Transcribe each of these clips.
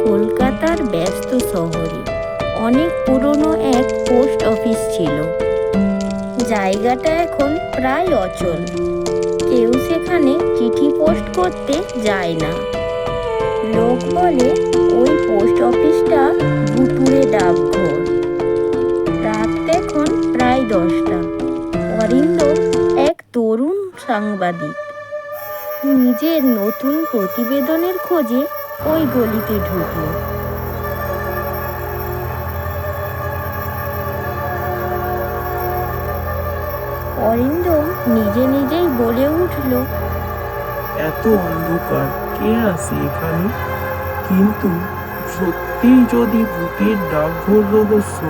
কলকাতার ব্যস্ত শহরে অনেক পুরনো এক পোস্ট অফিস ছিল। জায়গাটা এখন প্রায় অচল, কেউ সেখানে চিঠি পোস্ট করতে যায় না। লোক বলে ওই পোস্ট অফিসটা ভুতুড়ে ডাকঘর। রাত এখন প্রায় 10টা। অরিন্দম, এক তরুণ সাংবাদিক, নিজের নতুন প্রতিবেদনের খোঁজে ওই গলিতে ঢুকলো। অরিন্দম নিজেই বলে উঠল, এত অন্ধকার, কে আছে এখানে? কিন্তু সত্যিই যদি ভূতের ডাকঘর রহস্য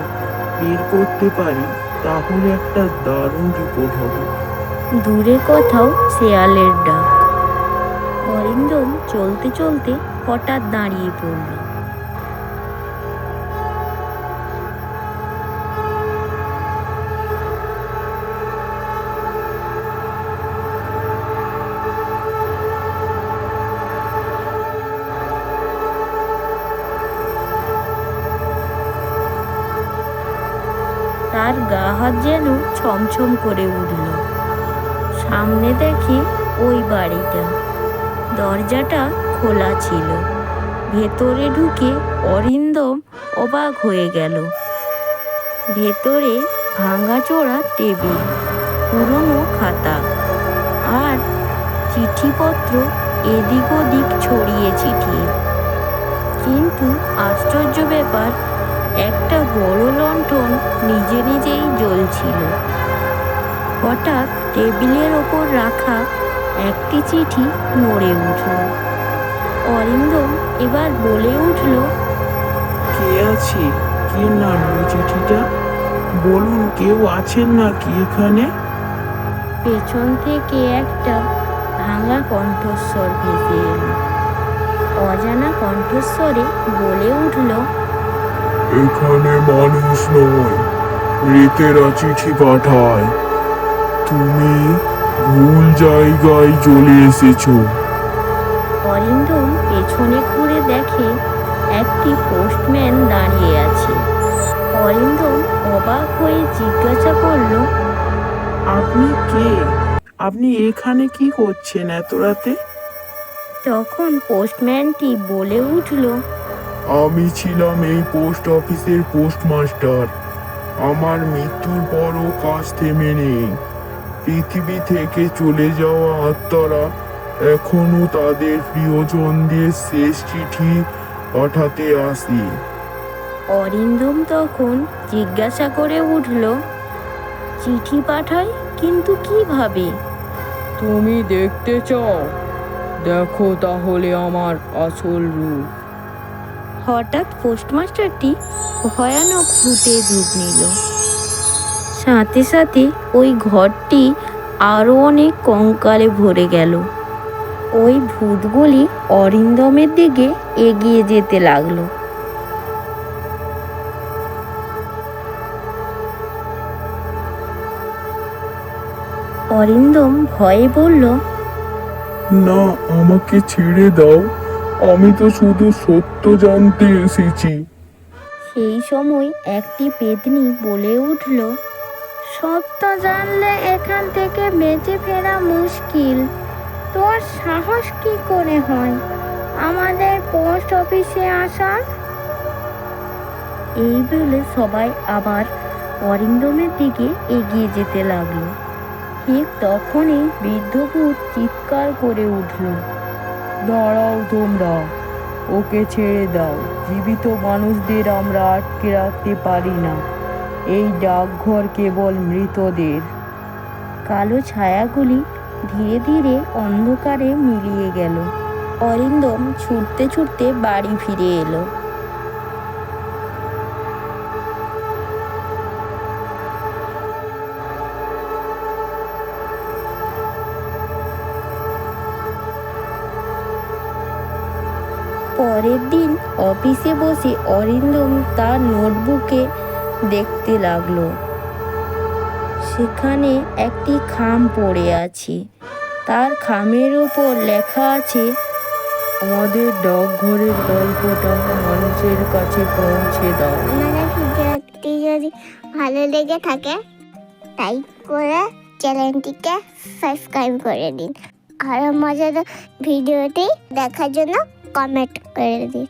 বের করতে পারি, তাহলে একটা দারুণ রিপোর্ট হবে। দূরে কোথাও শেয়ালের ডাক। অরিন্দম চলতে চলতে হঠাৎ দাঁড়িয়ে পড়ল। তার গা হাত যেন ছমছম করে উঠল। সামনে দেখে ওই বাড়িটা, দরজাটা খোলা ছিল। ভেতরে ঢুকে অরিন্দম অবাক হয়ে গেল। ভেতরে ভাঙাচোরা টেবিল, পুরনো খাতা আর চিঠিপত্র এদিক ওদিক ছড়িয়ে ছিটিয়ে। কিন্তু আশ্চর্য ব্যাপার, একটা বড় লণ্ঠন নিজেই জ্বলছিল। হঠাৎ টেবিলের ওপর রাখা একটি চিঠি নড়ে উঠল। অরিন্দম এবার বলে উঠল, কে আছে? কে নামলো চিঠিটা? বলুন, কেউ আছেন নাকি এখানে? পেছন থেকে একটা ভাঙা কণ্ঠস্বর ভেসে এলো। অজানা কণ্ঠস্বরে বলে উঠল, এখানে মানুষ নয়, রেতেরা চিঠি পাঠায়। তুমি ভুল জায়গায় চলে এসেছো। অরিন্দম পেছনে ঘুরে দেখে একটি পোস্টম্যান দাঁড়িয়ে আছে। অরিন্দম অবাক হয়ে জিজ্ঞাসা করল, আপনি কে? আপনি এখানে কি করছেন এত রাতে? তখন পোস্টম্যানটি বলে উঠল, আমি ছিলাম এই পোস্ট অফিসের পোস্টমাস্টার। আমার মৃত্যুর পরও কাজ থেমে নেই। পৃথিবী থেকে চলে যাওয়া আত্মারা এখনো তাদের প্রিয়জনদের শেষ চিঠি পাঠাতে আসে। অরিন্দম তখন জিজ্ঞাসা করে উঠল, চিঠি পাঠায়? কিন্তু কিভাবে? তুমি দেখতে চাও? দেখো তাহলে আমার আসল রূপ। হঠাৎ পোস্টমাস্টারটি ভয়ানক ভূতের রূপ নিল। সাথে সাথে ওই ঘরটি আরো অনেক কঙ্কালে ভরে গেল। ওই ভূতগুলি অরিন্দমের দিকে এগিয়ে যেতে লাগলো। অরিন্দম ভয়ে বলল, না, আমাকে ছেড়ে দাও। আমি তো শুধু সত্য জানতে এসেছি। সেই সময় একটি পেতনি বলে উঠল, সত্য জানলে এখান থেকে বেঁচে ফেরা মুশকিল। তোর সাহস কি করে হয় আমাদের পোস্ট অফিসে আসার? এই বলে সবাই আবার অরিন্দমের দিকে এগিয়ে যেতে লাগলো। ঠিক তখনই বৃদ্ধ ভূত চিৎকার করে উঠল, দাঁড়াও তোমরা, ওকে ছেড়ে দাও। জীবিত মানুষদের আমরা আটকে রাখতে পারি না। এই ডাকঘর কেবল মৃতদের। কালো ছায়াগুলি ধীরে ধীরে অন্ধকারে মিলিয়ে গেল। অরিন্দম ছুটতে ছুটতে বাড়ি ফিরে এলো। পরের দিন অফিসে বসে অরিন্দম তার নোটবুকে দেখতে লাগলো। সেখানে একটি খাম পড়ে আছে। তার খামের উপর লেখা আছে, আমাদের ডাকঘরের গল্পটা মানুষের কাছে পৌঁছে দাও। আমাদের ভিডিওটি যদি ভালো লেগে থাকে লাইক করে চ্যানেলটিকে সাবস্ক্রাইব করে দিন। আরও মজাদার ভিডিওটি দেখার জন্য কমেন্ট করে দিন।